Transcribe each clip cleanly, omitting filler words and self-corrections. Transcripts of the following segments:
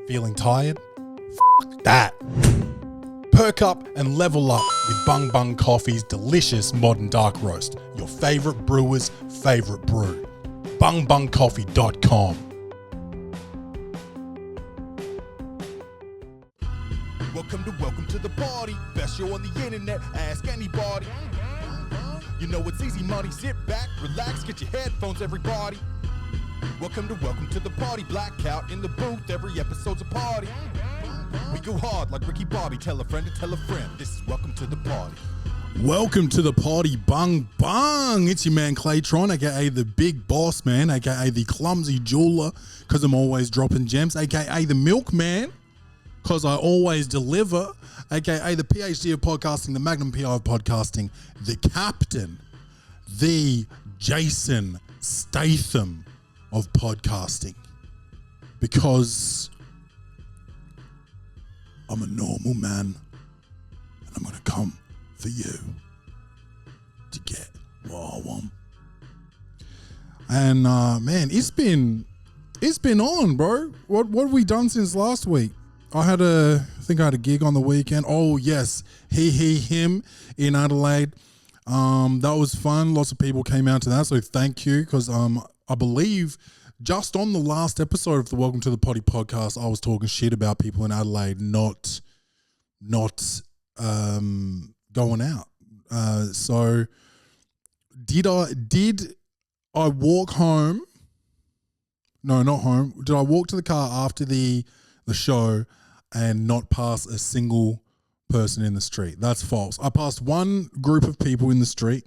Feeling tired? That. Perk up and level up with Bung Bung Coffee's delicious modern dark roast. Your favourite brewer's favourite brew. bungbungcoffee.com. Welcome to the party. Best show on the internet. Ask anybody. You know it's easy money. Sit back, relax, get your headphones, everybody. Welcome to the party. Blackout in the booth. Every episode's a party. We go hard like Ricky Bobby. Tell a friend to tell a friend. This is welcome to the party. Welcome to the party, Bung Bung. It's your man Claytron, aka the big boss man, aka the clumsy jeweler, because I'm always dropping gems, aka the milkman, because I always deliver, aka the PhD of podcasting, the Magnum PI of podcasting, the captain, the Jason Statham of podcasting, because I'm a normal man and I'm going to come for you to get what I want. And man, it's been on, bro. What have we done since last week? I think I had a gig on the weekend. Oh yes, him in Adelaide. That was fun. Lots of people came out to that, so thank you. Because I believe just on the last episode of the Welcome to the Poddy podcast, I was talking shit about people in Adelaide not going out. So did I walk home? No, not home. Did I walk to the car after the show and not pass a single person in the street? That's false. I passed one group of people in the street.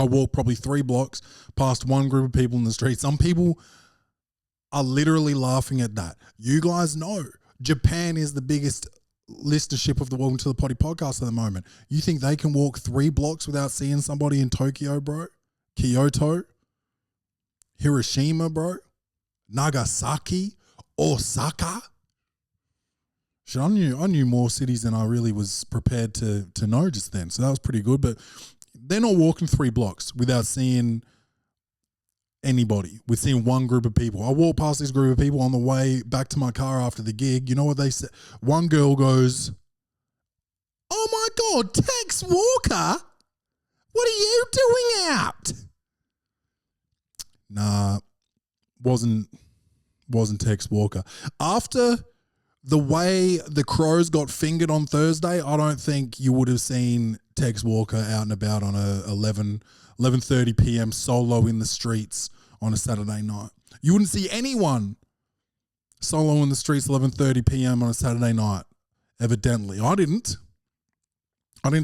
I walked probably 3 blocks past one group of people in the street. Some people are literally laughing at that. You guys know Japan is the biggest listenership of the Welcome to the Poddy podcast at the moment. You think they can walk 3 blocks without seeing somebody in Tokyo, bro? Kyoto? Hiroshima, bro? Nagasaki? Osaka? Shit, I knew more cities than I really was prepared to know just then. So that was pretty good. But they're not walking 3 blocks without seeing anybody. We're seeing one group of people. I walked past this group of people on the way back to my car after the gig. You know what they said? One girl goes, "Oh my God, Tex Walker, what are you doing out?" Nah, wasn't Tex Walker. After the way the Crows got fingered on Thursday, I don't think you would have seen Tex Walker out and about on a 11:30 p.m. solo in the streets on a Saturday night. You wouldn't see anyone solo in the streets 11:30 p.m. on a Saturday night, evidently. I didn't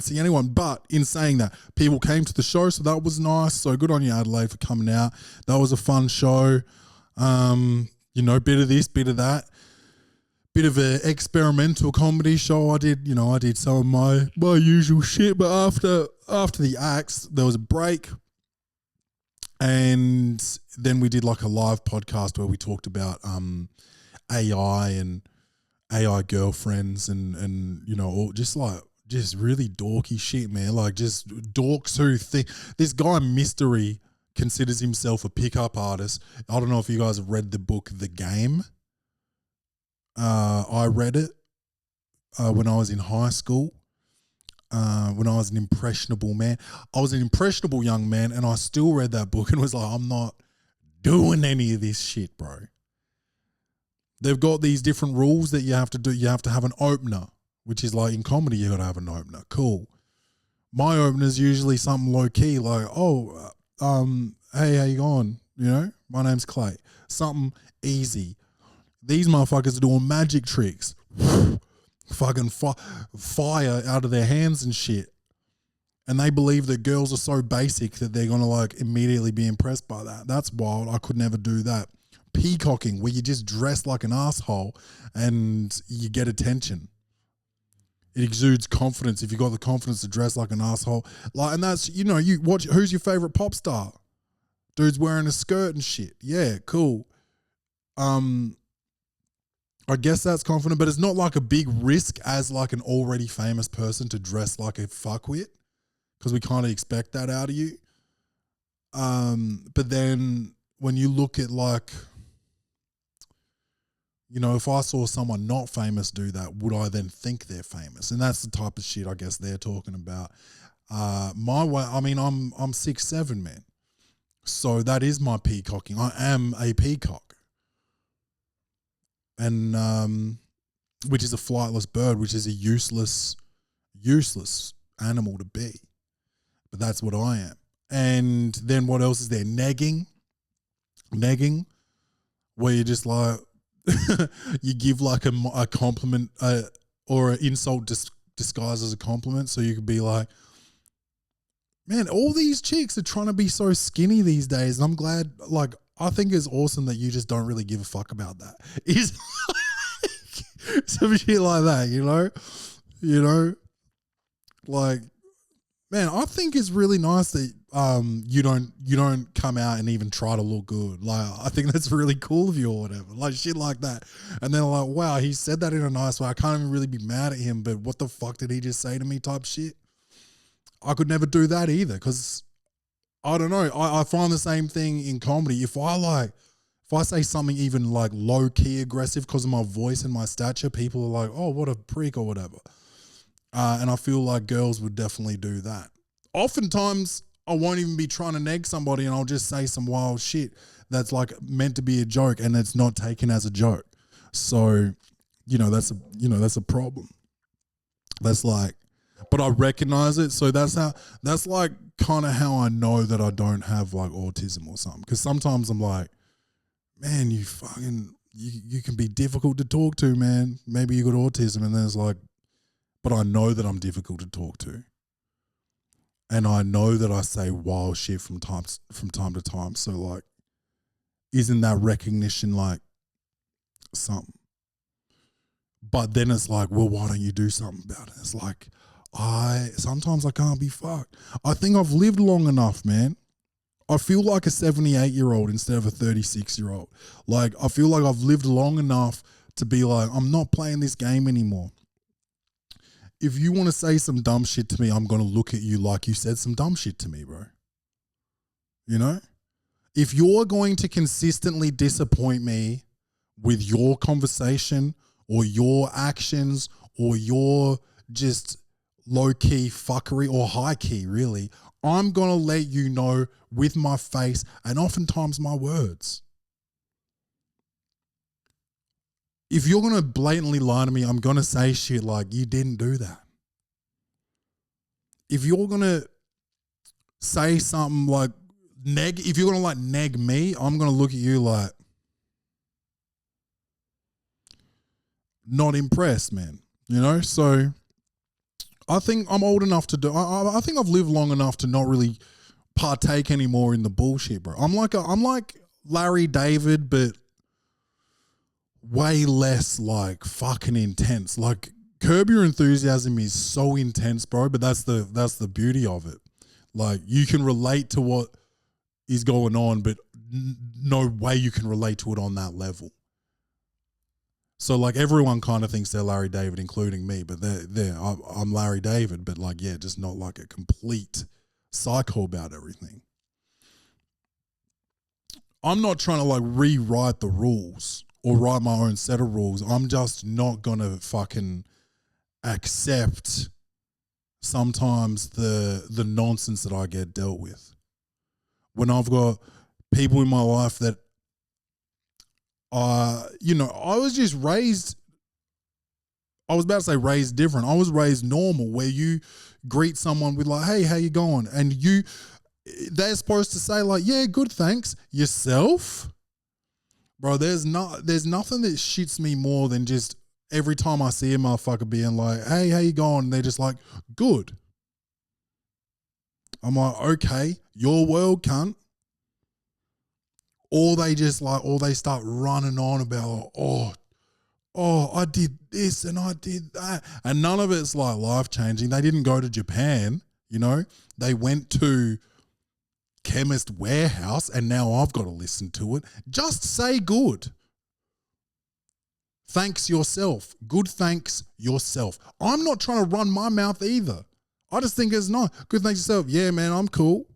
see anyone, but in saying that, people came to the show, so that was nice. So good on you, Adelaide, for coming out. That was a fun show. Bit of this, bit of that. Bit of an experimental comedy show. I did some of my usual shit, but after the acts, there was a break, and then we did like a live podcast where we talked about AI and AI girlfriends and all just really dorky shit, man. Like just dorks who think this guy Mystery considers himself a pickup artist. I don't know if you guys have read the book The Game. I read it when I was in high school, when I was an impressionable man. I was an impressionable young man, and I still read that book and was like, I'm not doing any of this shit, bro. They've got these different rules that you have to do. You have to have an opener, which is like in comedy, you got to have an opener. Cool. My opener is usually something low key, like, hey, how you going? My name's Clay. Something easy. These motherfuckers are doing magic tricks. Fucking fire out of their hands and shit. And they believe that girls are so basic that they're going to like immediately be impressed by that. That's wild. I could never do that. Peacocking, where you just dress like an asshole and you get attention. It exudes confidence if you got the confidence to dress like an asshole. And that's, you watch, who's your favorite pop star? Dude's wearing a skirt and shit. Yeah, cool. I guess that's confident, but it's not like a big risk as like an already famous person to dress like a fuckwit, because we kind of expect that out of you. But then when you look at like, You know, if I saw someone not famous do that, would I then think they're famous? And that's the type of shit I guess they're talking about. My way, I mean, I'm 6'7", man. So that is my peacocking. I am a peacock. And which is a flightless bird, which is a useless animal to be. But that's what I am. And then what else is there? Negging, where you just like, you give like a compliment or an insult disguised as a compliment. So you could be like, man, all these chicks are trying to be so skinny these days. And I'm glad, like, I think it's awesome that you just don't really give a fuck about that. Is some shit like that, you know? Like, man, I think it's really nice that you don't come out and even try to look good. Like, I think that's really cool of you or whatever. Like shit like that. And then like, wow, he said that in a nice way. I can't even really be mad at him, but what the fuck did he just say to me type shit? I could never do that either because I don't know. I find the same thing in comedy. If I say something even like low key aggressive because of my voice and my stature, people are like, oh, what a prick or whatever. And I feel like girls would definitely do that. Oftentimes, I won't even be trying to neg somebody and I'll just say some wild shit that's like meant to be a joke and it's not taken as a joke. So, that's a problem. That's like, but I recognize it. So that's like kind of how I know that I don't have like autism or something. Because sometimes I'm like, man, you can be difficult to talk to, man. Maybe you got autism. And then it's like, but I know that I'm difficult to talk to. And I know that I say wild shit from time to time. So like, isn't that recognition like something? But then it's like, well, why don't you do something about it? It's like, sometimes I can't be fucked. I think I've lived long enough, man. I feel like a 78-year-old instead of a 36-year-old. Like, I feel like I've lived long enough to be like, I'm not playing this game anymore. If you want to say some dumb shit to me, I'm going to look at you like you said some dumb shit to me, bro. You know? If you're going to consistently disappoint me with your conversation or your actions or your just low-key fuckery or high-key, really, I'm going to let you know with my face and oftentimes my words. If you're going to blatantly lie to me, I'm going to say shit like, you didn't do that. If you're going to say something like, if you're going to like neg me, I'm going to look at you like, not impressed, man. You know? So I think I'm old enough to do, I think I've lived long enough to not really partake anymore in the bullshit, bro. I'm like Larry David, but way less like fucking intense. Like Curb Your Enthusiasm is so intense, bro, but that's the beauty of it. Like you can relate to what is going on, but no way you can relate to it on that level. So like everyone kind of thinks they're Larry David, including me, but I'm Larry David, but like, yeah, just not like a complete psycho about everything. I'm not trying to like rewrite the rules or write my own set of rules. I'm just not going to fucking accept sometimes the nonsense that I get dealt with. When I've got people in my life that, I was just raised, I was about to say raised different. I was raised normal where you greet someone with like, hey, how you going? And they're supposed to say like, yeah, good, thanks. Yourself? Bro, there's nothing that shits me more than just every time I see a motherfucker being like, hey, how you going? And they're just like, good. I'm like, okay, your world, cunt. Or they start running on about, I did this and I did that. And none of it's like life-changing. They didn't go to Japan, They went to Chemist Warehouse and now I've got to listen to it. Just say good. Thanks yourself. Good thanks yourself. I'm not trying to run my mouth either. I just think it's not. Good thanks yourself. Yeah, man, I'm cool.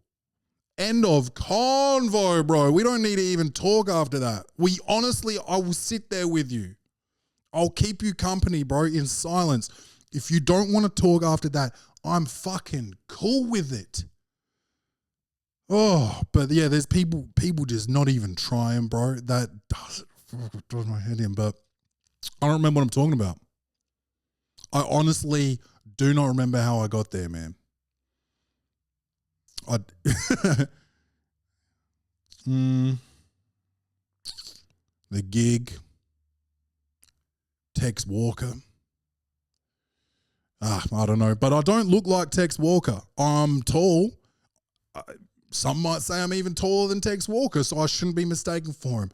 End of convo, bro. We don't need to even talk after that. I will sit there with you. I'll keep you company, bro, in silence. If you don't want to talk after that, I'm fucking cool with it. Oh, but yeah, there's people just not even trying, bro. That does my head in, but I don't remember what I'm talking about. I honestly do not remember how I got there, man. The gig, Tex Walker. I don't know, but I don't look like Tex Walker. I'm tall. Some might say I'm even taller than Tex Walker, so I shouldn't be mistaken for him.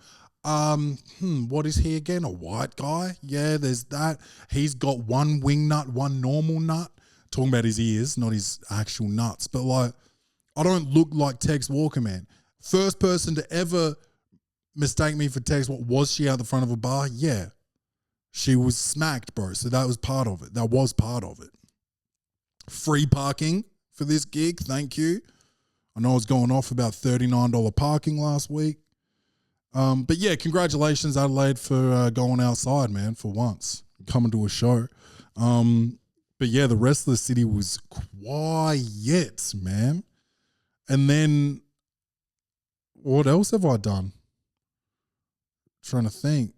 What is he again? A white guy? Yeah, there's that. He's got one wing nut, one normal nut. Talking about his ears, not his actual nuts. But like, I don't look like Tex Walker, man. First person to ever mistake me for Tex Walker. Was she out the front of a bar? Yeah. She was smacked, bro. So that was part of it. That was part of it. Free parking for this gig. Thank you. I know I was going off about $39 parking last week. But yeah, congratulations, Adelaide, for going outside, man, for once. Coming to a show. But yeah, the rest of the city was quiet, man. And then what else have I done? Trying to think.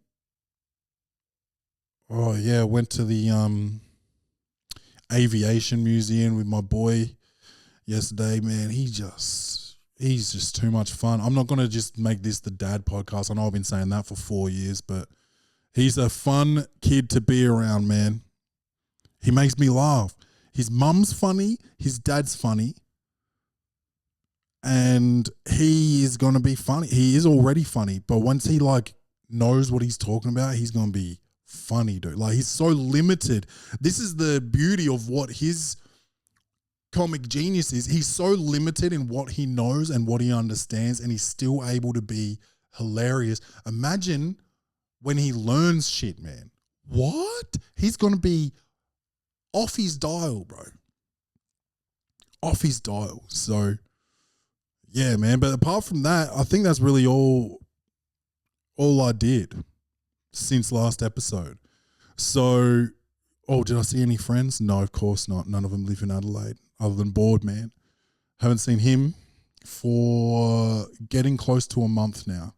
Oh yeah, went to the aviation museum with my boy yesterday, man. He's just too much fun. I'm not gonna just make this the dad podcast. I know I've been saying that for 4 years, but he's a fun kid to be around, man. He makes me laugh. His mum's funny, his dad's funny, and he is gonna be funny. He is already funny, but once he like knows what he's talking about, he's gonna be funny, dude. Like, he's so limited. This is the beauty of what his comic genius is. He's so limited in what he knows and what he understands, and he's still able to be hilarious. Imagine when he learns shit, man. What? He's going to be off his dial, bro. Off his dial. So, yeah, man. But apart from that, I think that's really all I did since last episode. So, did I see any friends? No, of course not. None of them live in Adelaide other than Board Man. Haven't seen him for getting close to a month now.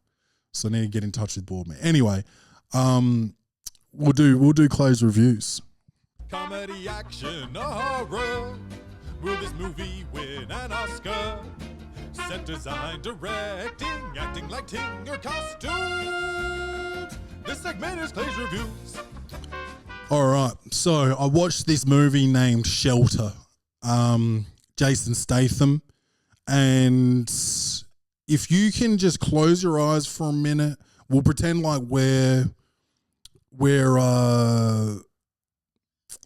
So I need to get in touch with Board Man. Anyway, we'll do Clay's reviews. Comedy, action, or horror. Will this movie win an Oscar? Set design, directing, acting, lighting, or costumes? This segment is Clay's reviews. All right, so I watched this movie named Shelter, Jason Statham, and if you can just close your eyes for a minute, we'll pretend like we're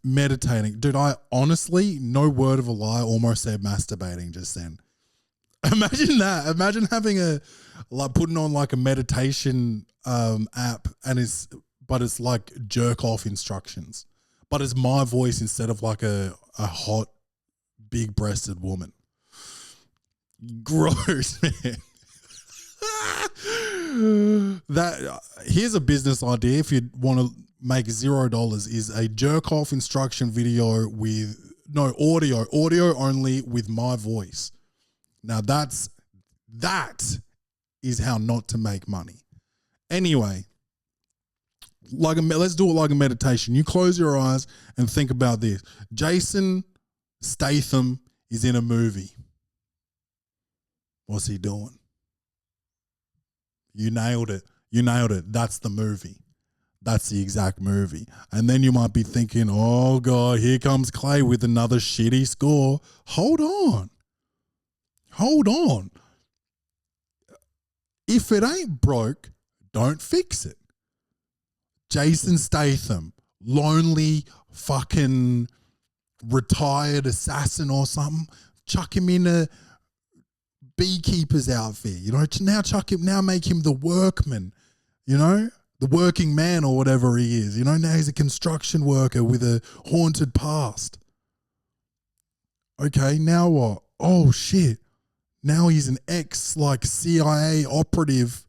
meditating. Dude, I honestly, no word of a lie, almost said masturbating just then. Imagine that. Imagine having putting on like a meditation app, and it's like jerk off instructions, but it's my voice instead of like a hot, big breasted woman. Gross, man. Here's a business idea. If you want to make $0, is a jerk off instruction video with no audio only with my voice. Now that is how not to make money. Anyway, let's do it like a meditation. You close your eyes and think about this. Jason Statham is in a movie. What's he doing? You nailed it. That's the movie. That's the exact movie. And then you might be thinking, oh God, here comes Clay with another shitty score. Hold on. If it ain't broke, don't fix it. Jason Statham, lonely fucking retired assassin or something, chuck him in a Beekeeper's outfit, now make him the workman, the working man or whatever he is, now he's a construction worker with a haunted past. Okay, now what? Oh shit. Now he's an CIA operative,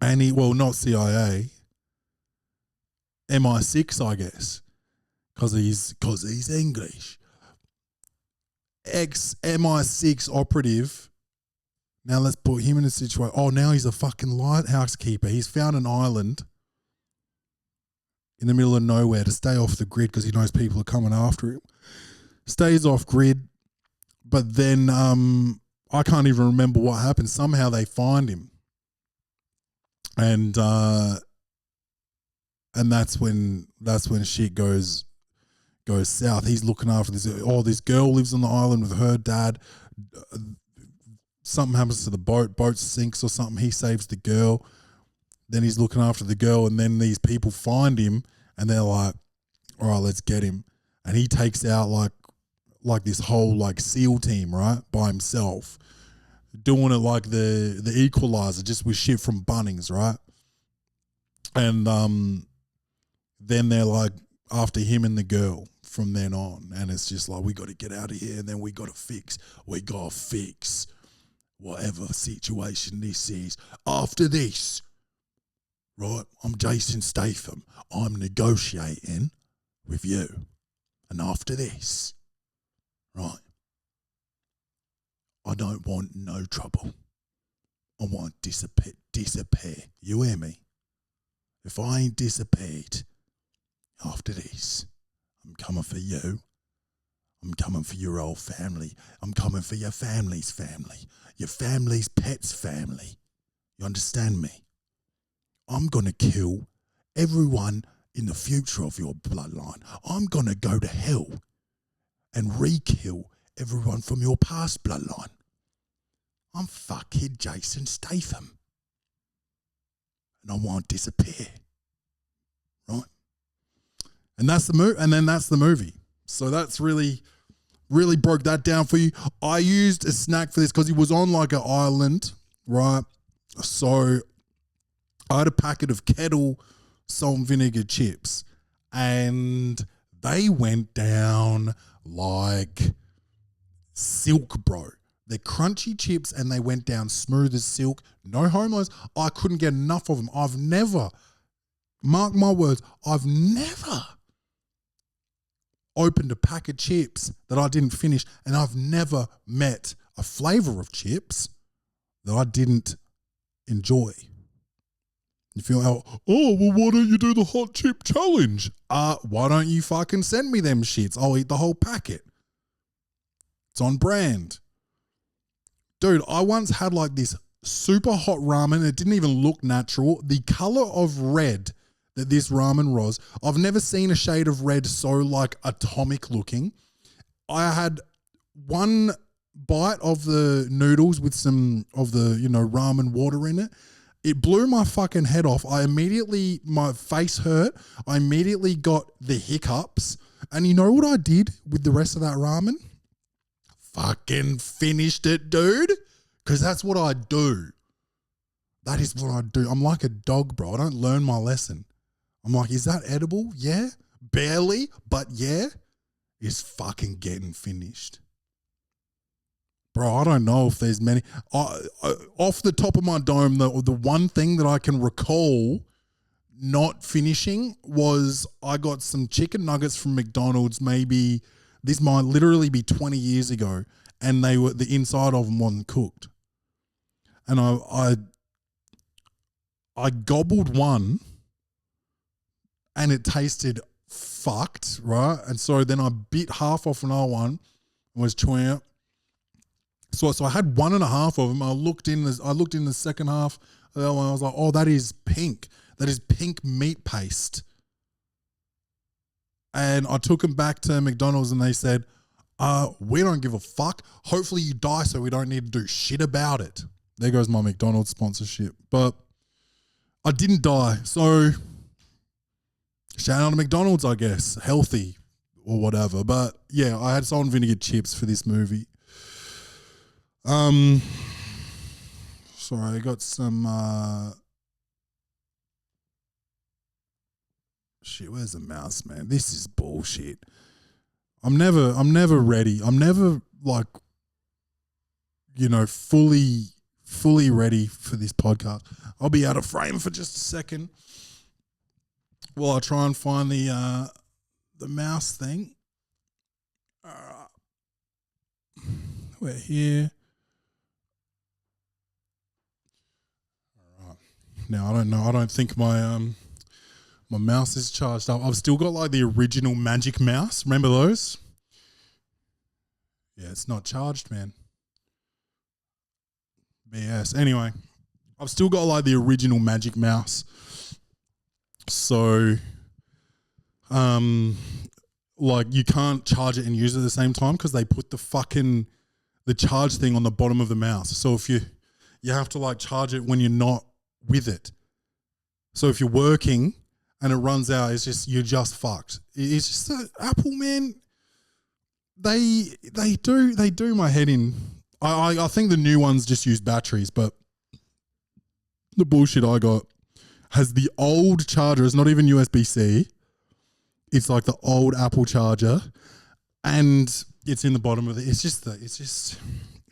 and not CIA. MI6, I guess, because he's English. Ex MI6 operative. Now let's put him in a situation. Oh, now he's a fucking lighthouse keeper. He's found an island in the middle of nowhere to stay off the grid because he knows people are coming after him. Stays off grid, but then I can't even remember what happened. Somehow they find him, and that's when shit goes south. He's looking after this. Oh, this girl lives on the island with her dad. Something happens to the boat sinks or something. He saves the girl. Then he's looking after the girl, and then these people find him, and they're like, all right, let's get him. And he takes out like this whole like SEAL team, right, by himself, doing it like the Equalizer, just with shit from Bunnings, right? And then they're like after him and the girl from then on, and it's just like, we got to get out of here, and then we got to fix whatever situation this is. After this, right, I'm Jason Statham. I'm negotiating with you. And after this, right, I don't want no trouble. I want to disappear. You hear me? If I ain't disappeared after this, I'm coming for you. I'm coming for your whole family. I'm coming for your family's family. Your family's pet's family. You understand me? I'm going to kill everyone in the future of your bloodline. I'm going to go to hell and re-kill everyone from your past bloodline. I'm fucking Jason Statham. And I want to disappear. Right? And that's the movie. So that's really broke that down for you. I used a snack for this because he was on like an island, right? So I had a packet of Kettle salt and vinegar chips, and they went down like silk, bro. They're crunchy chips, and they went down smooth as silk. No homos. I couldn't get enough of them. I've never, mark my words, I've never opened a pack of chips that I didn't finish, and I've never met a flavor of chips that I didn't enjoy. You feel, oh, well, why don't you do the hot chip challenge? Why don't you fucking send me them shits? I'll eat the whole packet. It's on brand. Dude, I once had like this super hot ramen. It didn't even look natural. The color of red that this ramen was, I've never seen a shade of red so like atomic looking. I had one bite of the noodles with some of the, ramen water in it. It blew my fucking head off. My face hurt. I immediately got the hiccups. And you know what I did with the rest of that ramen? Fucking finished it, dude. Because that's what I do. That is what I do. I'm like a dog, bro. I don't learn my lesson. I'm like, is that edible? Yeah. Barely, but yeah. It's fucking getting finished. Bro, I don't know if there's many. Off the top of my dome, the one thing that I can recall not finishing was I got some chicken nuggets from McDonald's. Maybe this might literally be 20 years ago, and the inside of them wasn't cooked. And I gobbled one, and it tasted fucked, right? And so then I bit half off another one and was chewing it. So I had one and a half of them. I looked in the second half of that one. I was like, oh, that is pink. That is pink meat paste. And I took them back to McDonald's, and they said, we don't give a fuck. Hopefully you die so we don't need to do shit about it. There goes my McDonald's sponsorship. But I didn't die. So shout out to McDonald's, I guess. Healthy or whatever. But yeah, I had salt and vinegar chips for this movie. Sorry, I got some shit, where's the mouse, man? This is bullshit. I'm never ready. I'm never like, fully ready for this podcast. I'll be out of frame for just a second. Well, I'll try and find the mouse thing. We're here. All right. Now I don't know. I don't think my my mouse is charged up. I've still got like the original Magic Mouse. Remember those? Yeah, it's not charged, man. BS. Anyway, I've still got like the original Magic Mouse. So, like you can't charge it and use it at the same time because they put the charge thing on the bottom of the mouse. So if you have to like charge it when you're not with it. So if you're working and it runs out, you're just fucked. It's just Apple, man. They do my head in. I think the new ones just use batteries, but the bullshit I got has the old charger. It's not even USB-C. It's like the old Apple charger, and it's in the bottom of it. It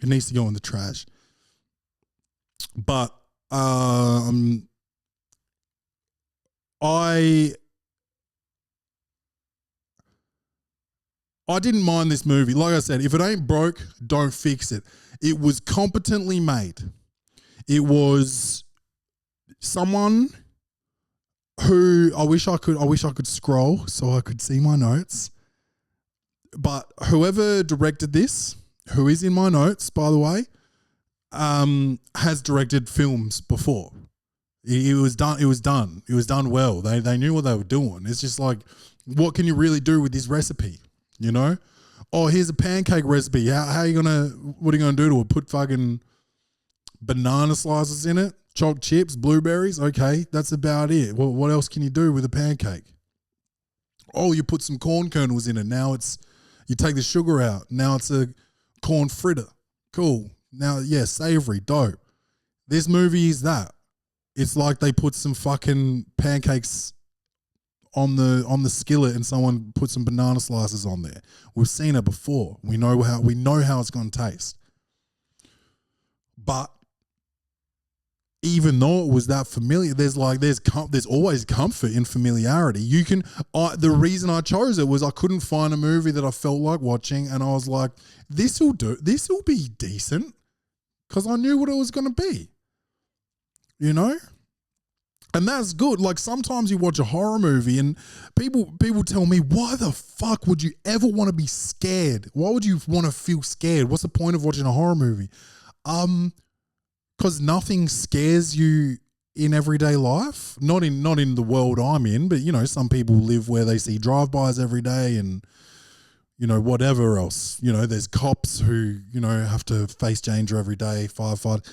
needs to go in the trash. But I didn't mind this movie. Like I said, if it ain't broke, don't fix it. It was competently made. It was someone who I wish I could scroll so I could see my notes. But whoever directed this, who is in my notes, by the way, has directed films before. It was done well. They knew what they were doing. It's just like, what can you really do with this recipe? You know? Oh, here's a pancake recipe. What are you gonna do to it? Put fucking banana slices in it? Chopped chips, blueberries? Okay, that's about it. Well, what else can you do with a pancake? Oh, you put some corn kernels in it. Now you take the sugar out. Now it's a corn fritter. Cool. Now, yeah, savory, dope. This movie is that. It's like they put some fucking pancakes on the skillet and someone put some banana slices on there. We've seen it before. We know how it's going to taste. But even though it was that familiar, there's always comfort in familiarity. The reason I chose it was I couldn't find a movie that I felt like watching, and I was like, this will be decent, because I knew what it was going to be. You know? And that's good. Like sometimes you watch a horror movie and people tell me, why the fuck would you ever want to be scared? Why would you want to feel scared? What's the point of watching a horror movie? Because nothing scares you in everyday life. Not in the world I'm in, but you know, some people live where they see drive-bys every day and, you know, whatever else. You know, there's cops who, you know, have to face danger every day, firefight.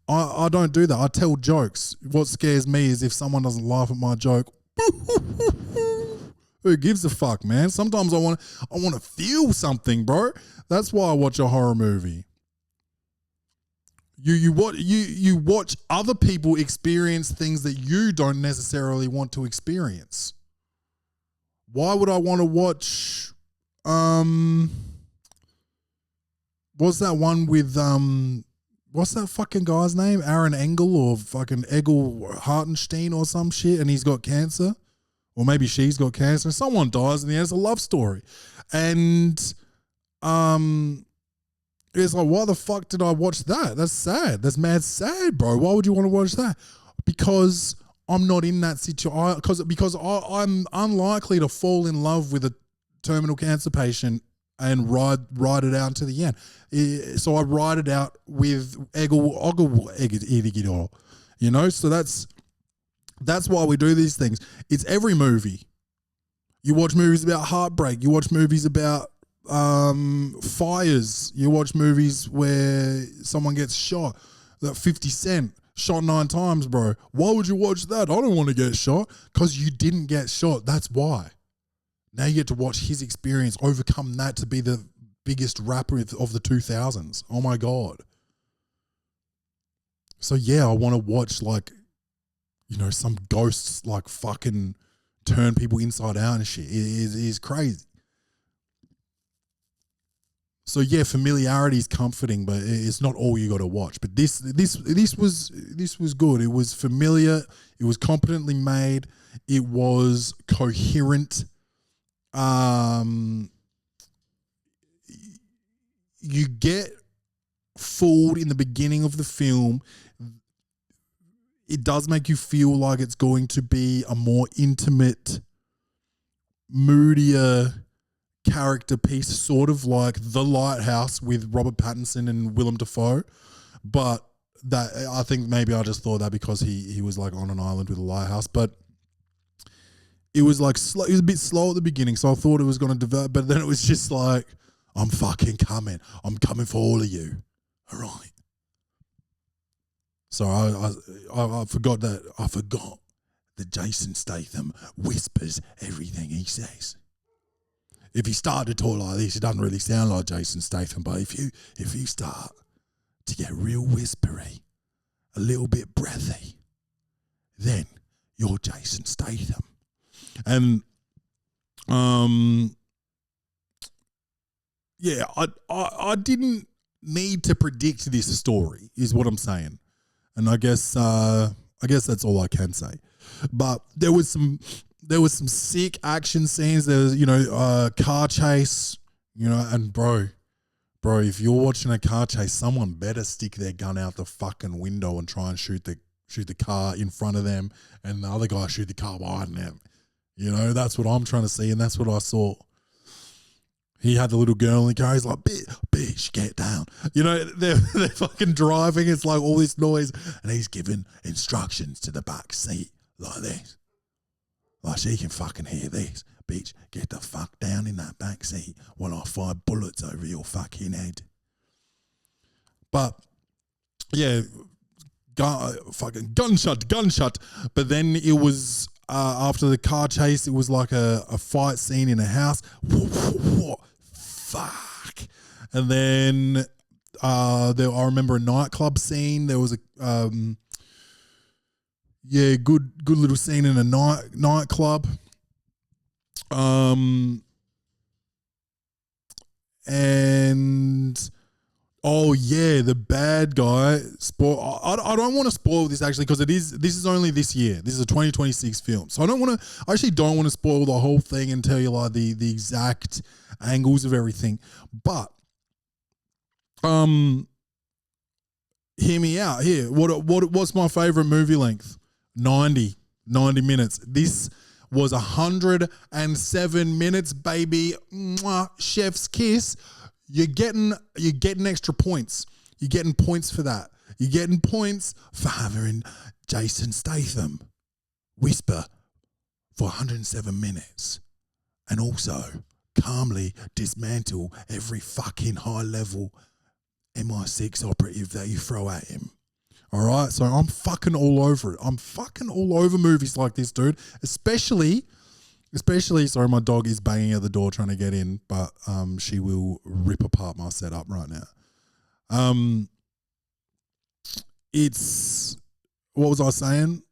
I don't do that. I tell jokes. What scares me is if someone doesn't laugh at my joke. Who gives a fuck, man? Sometimes I want to feel something, bro. That's why I watch a horror movie. You watch other people experience things that you don't necessarily want to experience. Why would I want to watch what's that one with what's that fucking guy's name? Aaron Engel or fucking Egil Hartenstein or some shit, and he's got cancer. Or maybe she's got cancer. Someone dies in the end. It's a love story. And it's like, why the fuck did I watch that? That's sad. That's mad sad, bro. Why would you want to watch that? Because I'm not in that situation. Because I'm unlikely to fall in love with a terminal cancer patient and ride it out to the end. So I ride it out with Egil, you know? So that's why we do these things. It's every movie. You watch movies about heartbreak. You watch movies about fires. You watch movies where someone gets shot. That 50 Cent shot 9 times, bro. Why would you watch that? I don't want to get shot. Because you didn't get shot. That's why. Now you get to watch his experience, overcome that to be the biggest rapper of the 2000s. Oh my God. So yeah, I want to watch like, you know, some ghosts like fucking turn people inside out and shit. It is crazy. So yeah, familiarity is comforting, but it's not all you got to watch. But this was good. It was familiar. It was competently made. It was coherent. You get fooled in the beginning of the film. It does make you feel like it's going to be a more intimate, moodier character piece, sort of like The Lighthouse with Robert Pattinson and Willem Dafoe. But that, I think maybe I just thought that because he was like on an island with a lighthouse. But it was like slow, it was a bit slow at the beginning, so I thought it was going to develop. But then it was just like, I'm fucking coming. I'm coming for all of you. All right. So I forgot that. I forgot that Jason Statham whispers everything he says. If he started to talk like this, it doesn't really sound like Jason Statham. But if you start to get real whispery, a little bit breathy, then you're Jason Statham. And yeah, I didn't need to predict this story, is what I'm saying. And I guess that's all I can say. But there was some sick action scenes. There was, car chase, and bro, if you're watching a car chase, someone better stick their gun out the fucking window and try and shoot the car in front of them, and the other guy shoot the car behind them. That's what I'm trying to see, and that's what I saw. He had the little girl in the car. He's like, bitch, get down. They're fucking driving. It's like all this noise. And he's giving instructions to the back seat like this. Like, she can fucking hear this. Bitch, get the fuck down in that back seat while I fire bullets over your fucking head. But, yeah, fucking gunshot. But then it was, after the car chase, it was like a fight scene in a house. Fuck. And then I remember a nightclub scene. There was a good little scene in a nightclub. And oh yeah, the bad guy. I don't want to spoil this actually, because this is only this year. This is a 2026 film, so I actually don't want to spoil the whole thing and tell you like the exact angles of everything. But hear me out here. What's my favorite movie length? 90 minutes. This was 107 minutes, baby. Mwah, chef's kiss. You're getting extra points. You're getting points for that. You're getting points for having Jason Statham whisper for 107 minutes and also calmly dismantle every fucking high-level MI6 operative that you throw at him. All right? So I'm fucking all over it. I'm fucking all over movies like this, dude. Especially, sorry, my dog is banging at the door trying to get in, but she will rip apart my setup right now. It's, what was I saying?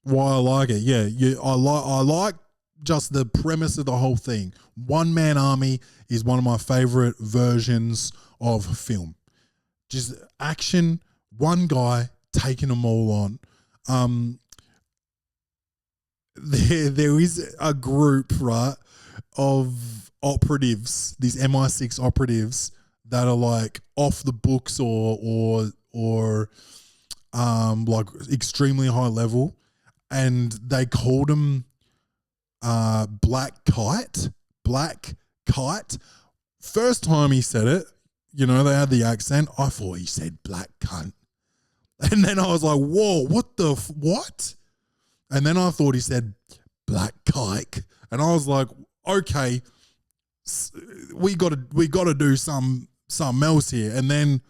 Why I like it? Yeah, I like just the premise of the whole thing. One Man Army is one of my favorite versions of film. Just action, one guy taking them all on. There is a group, right, of operatives, these MI6 operatives that are like off the books or like extremely high level, and they called them Black Kite. First time he said it, they had the accent. I thought he said black cunt. And then I was like, whoa, what? And then I thought he said black kike. And I was like, okay, we got to do something else here. And then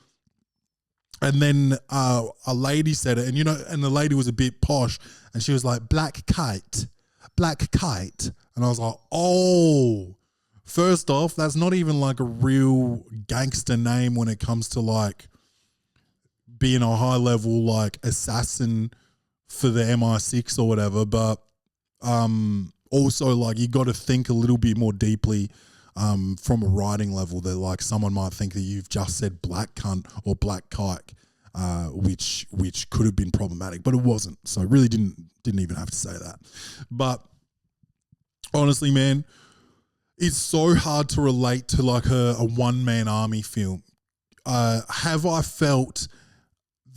a lady said it, and the lady was a bit posh, and she was like, black kite. And I was like, oh, first off, that's not even like a real gangster name when it comes to like being a high level like assassin for the MI6 or whatever. But also like you got to think a little bit more deeply from a writing level, that like someone might think that you've just said black cunt or black kike. which could have been problematic, but it wasn't. So I really didn't even have to say that. But honestly, man, it's so hard to relate to like a one-man army film. Have I felt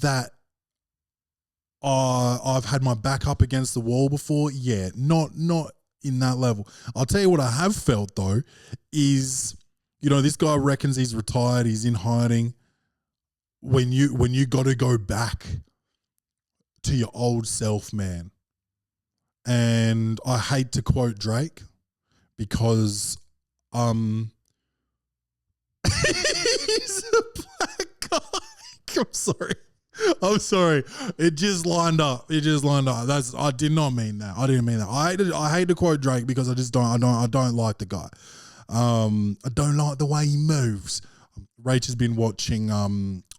that I've had my back up against the wall before? Yeah, not in that level. I'll tell you what I have felt though is, you know, this guy reckons he's retired, he's in hiding. When you got to go back to your old self, man. And I hate to quote Drake because he's a black guy. I'm sorry. It just lined up. I did not mean that. I didn't mean that. I hate to quote Drake because I don't like the guy. I don't like the way he moves. Rach has been watching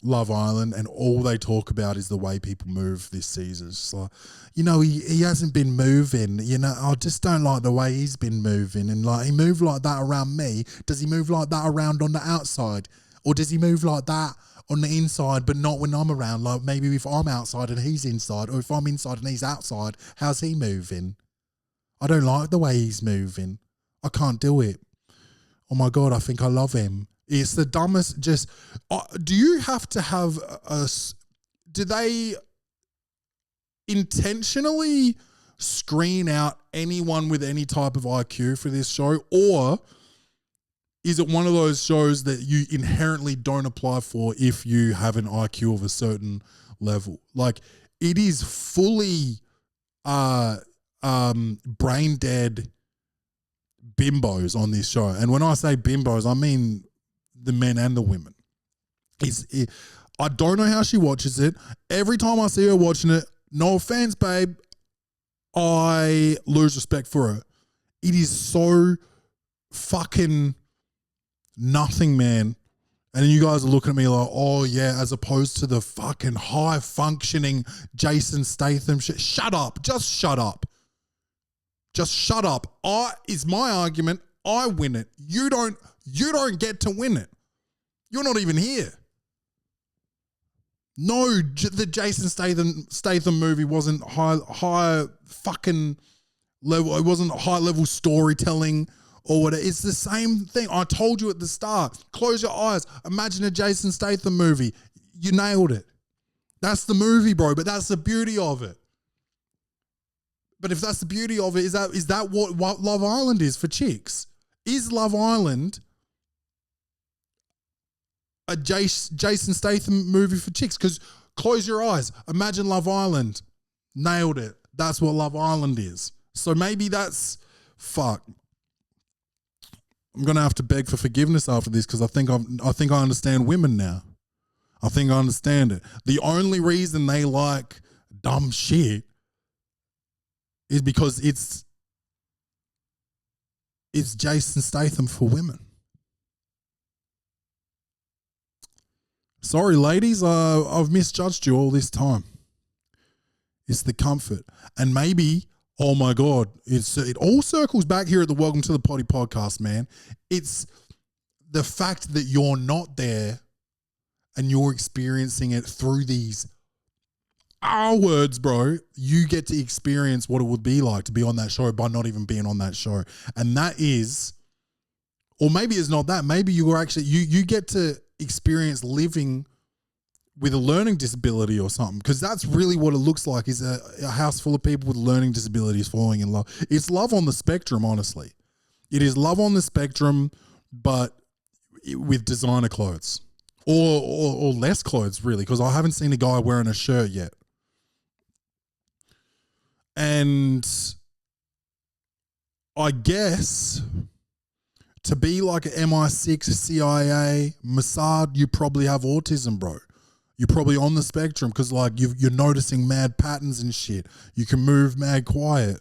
Love Island, and all they talk about is the way people move this season. It's like, you know, he hasn't been moving. You know, I just don't like the way he's been moving. And like, he moved like that around me. Does he move like that around on the outside? Or does he move like that on the inside, but not when I'm around? Like maybe if I'm outside and he's inside, or if I'm inside and he's outside, how's he moving? I don't like the way he's moving. I can't do it. Oh my God, I think I love him. It's the dumbest. Just do you have to have do they intentionally screen out anyone with any type of IQ for this show, or is it one of those shows that you inherently don't apply for if you have an IQ of a certain level? Like, it is fully brain dead bimbos on this show. And when I say bimbos, I mean the men and the women. I don't know how she watches it. Every time I see her watching it, no offense, babe, I lose respect for her. It is so fucking nothing, man. And then you guys are looking at me like, oh yeah, as opposed to the fucking high functioning Jason Statham shit. Shut up. Just shut up. Just shut up. Is my argument. I win it. You don't get to win it. You're not even here. No, the Jason Statham movie wasn't high fucking level. It wasn't high level storytelling or whatever. It's the same thing. I told you at the start. Close your eyes. Imagine a Jason Statham movie. You nailed it. That's the movie, bro. But that's the beauty of it. But if that's the beauty of it, is that what Love Island is for chicks? Is Love Island a Jason Statham movie for chicks? Because close your eyes. Imagine Love Island. Nailed it. That's what Love Island is. So maybe that's fuck. I'm gonna have to beg for forgiveness after this because I think I understand women now. I think I understand it. The only reason they like dumb shit is because it's Jason Statham for women. Sorry, ladies, I've misjudged you all this time. It's the comfort. And maybe, oh my God, it all circles back here at the Welcome to the Poddy podcast, man. It's the fact that you're not there and you're experiencing it through these our words, bro. You get to experience what it would be like to be on that show by not even being on that show. And that is, or maybe it's not that. Maybe you were actually, you get to experience living with a learning disability or something, because that's really what it looks like, is a house full of people with learning disabilities falling in love. It's love on the spectrum, honestly. It is love on the spectrum, but with designer clothes or less clothes, really, because I haven't seen a guy wearing a shirt yet. And I guess to be like an MI6, CIA, Mossad, you probably have autism, bro. You're probably on the spectrum because like you're noticing mad patterns and shit. You can move mad quiet.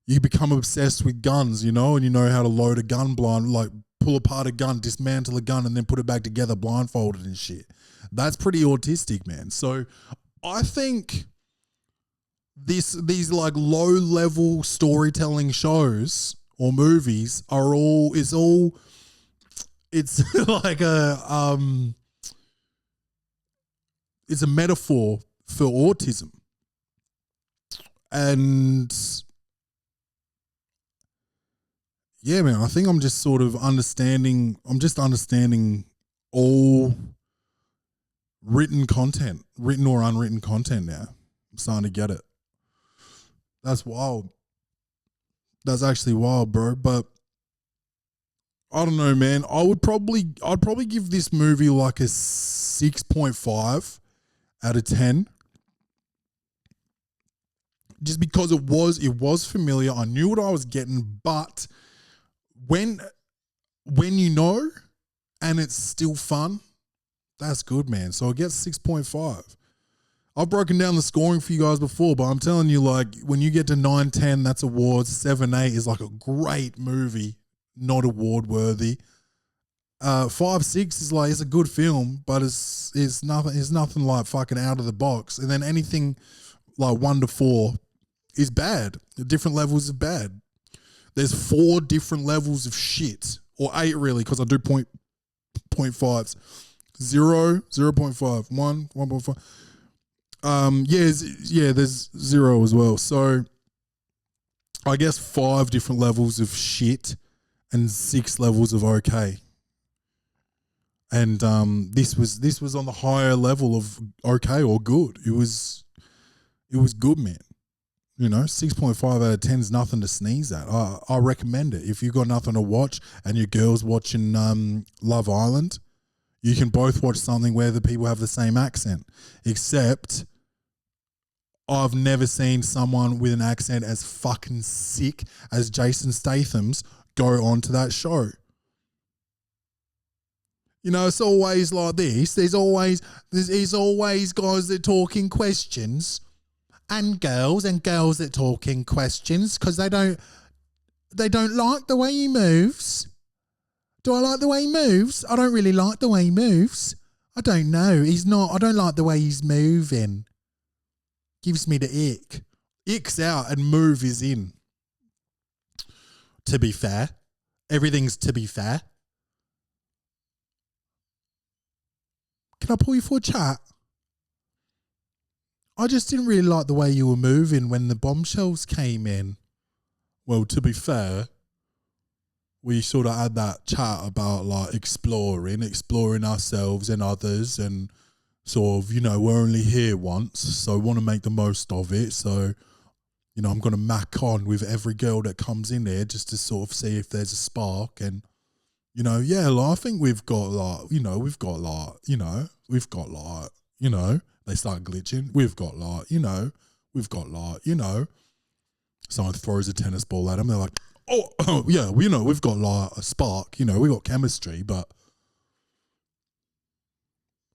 You become obsessed with guns, you know, and you know how to load a gun blind, like pull apart a gun, dismantle a gun, and then put it back together blindfolded and shit. That's pretty autistic, man. So I think these like low level storytelling shows or movies it's like it's a metaphor for autism. And yeah, man, I think I'm just sort of understanding all written or unwritten content now. I'm starting to get it. That's wild. That's actually wild, bro. But I don't know, man. I'd probably give this movie like a 6.5 out of 10. Just because it was familiar. I knew what I was getting, but when you know and it's still fun, that's good, man. So I get 6.5. I've broken down the scoring for you guys before, but I'm telling you, like, when you get to 9, 10, that's awards. 7, 8 is like a great movie, not award worthy. 5, 6 is like, it's a good film, but it's nothing like fucking out of the box. And then anything like 1 to 4 is bad. The different levels of bad. There's 4 different levels of shit, or 8 really, because I do 0.5s. 0, 0.5, 1, 1.5. There's 0 as well. So I guess 5 different levels of shit and 6 levels of okay. And this was on the higher level of okay or good. It was good, man. You know, 6.5 out of 10 is nothing to sneeze at. I recommend it. If you've got nothing to watch and your girl's watching Love Island, you can both watch something where the people have the same accent. Except I've never seen someone with an accent as fucking sick as Jason Statham's go on to that show. You know, it's always like this. There's always guys that talk in questions and girls that talk in questions because they don't like the way he moves. Do I like the way he moves? I don't really like the way he moves. I don't know. I don't like the way he's moving. Gives me the ick. Ick's out and move is in. To be fair. Everything's to be fair. Can I pull you for a chat? I just didn't really like the way you were moving when the bombshells came in. Well, to be fair, we sort of had that chat about like exploring ourselves and others, and sort of, you know, we're only here once, so I want to make the most of it. So, you know, I'm going to mac on with every girl that comes in there just to sort of see if there's a spark. And, you know, yeah, like, I think we've got like, they start glitching. Someone throws a tennis ball at them. They're like, oh yeah, we've got like a spark. You know, we got chemistry, but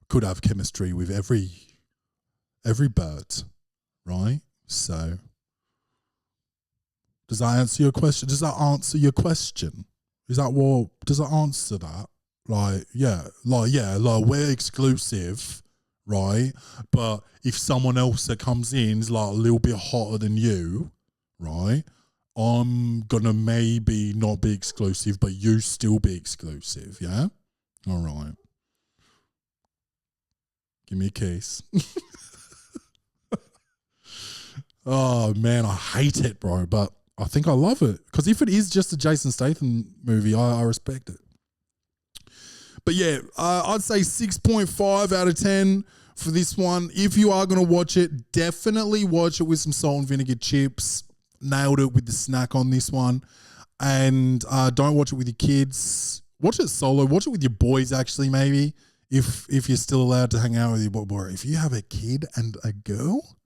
could have chemistry with every bird, right? So, does that answer your question? Does that answer that? Like, we're exclusive, right? But if someone else that comes in is like a little bit hotter than you, right? I'm gonna maybe not be exclusive, but you still be exclusive, yeah? All right. Give me a kiss. Oh, man, I hate it, bro, but I think I love it. Because if it is just a Jason Statham movie, I respect it. But yeah, I'd say 6.5 out of 10 for this one. If you are going to watch it, definitely watch it with some salt and vinegar chips. Nailed it with the snack on this one. And don't watch it with your kids. Watch it solo. Watch it with your boys, actually, maybe. If you're still allowed to hang out with your boy. If you have a kid and a girl,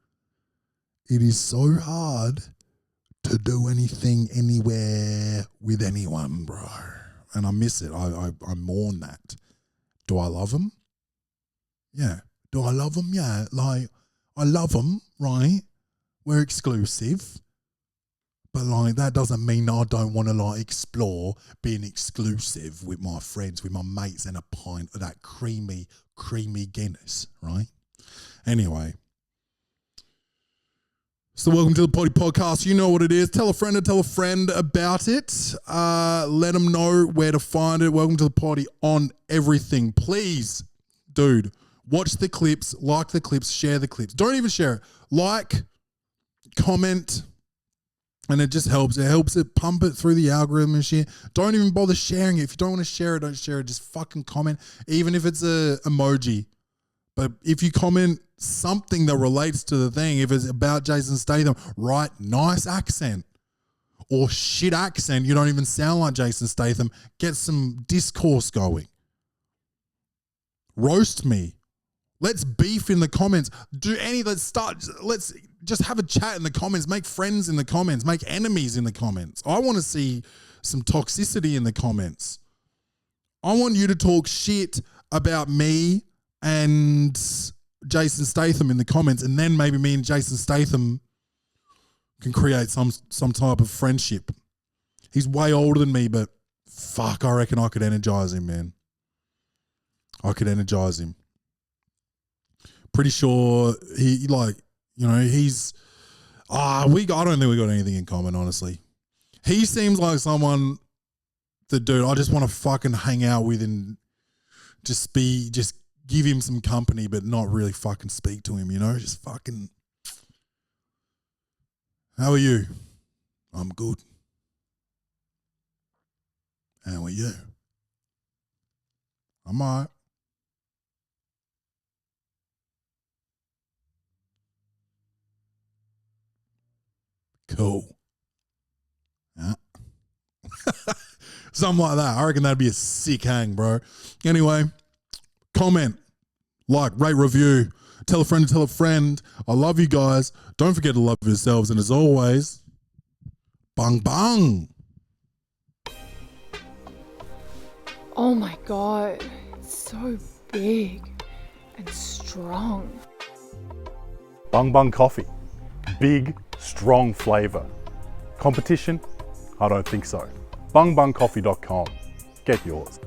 it is so hard to do anything anywhere with anyone, bro. And I miss it. I mourn that. Do I love them? Yeah. Do I love them? Yeah. Like, I love them, right? We're exclusive. But like, that doesn't mean I don't want to like explore being exclusive with my friends, with my mates, and a pint of that creamy Guinness, right? Anyway. So welcome to the Poddy podcast. You know what it is. Tell a friend about it. Let them know where to find it. Welcome to the Poddy on everything. Please, dude, Watch the clips, like the clips, share the clips. Don't even share it. Like, comment, and it just helps. It helps it pump it through the algorithm and shit. Don't even bother sharing it. If you don't want to share it, don't share it. Just fucking comment, even if it's a emoji. But if you comment something that relates to the thing, if it's about Jason Statham, write nice accent or shit accent. You don't even sound like Jason Statham. Get some discourse going. Roast me. Let's beef in the comments. Let's just have a chat in the comments. Make friends in the comments. Make enemies in the comments. I want to see some toxicity in the comments. I want you to talk shit about me and Jason Statham in the comments, and then maybe me and Jason Statham can create some type of friendship. He's way older than me, but fuck, I reckon I could energize him, man. I could energize him. Pretty sure I don't think we got anything in common, honestly. He seems like someone that, dude, I just want to fucking hang out with and just give him some company, but not really fucking speak to him, just fucking. How are you? I'm good. How are you? I'm all right. Cool. Yeah. Something like that. I reckon that'd be a sick hang, bro. Anyway, comment, like, rate, review, tell a friend to tell a friend. I love you guys. Don't forget to love yourselves. And as always, bang, bang. Oh my God, it's so big and strong. Bung Bung Coffee. Big, strong flavour. Competition? I don't think so. bungbungcoffee.com. Get yours.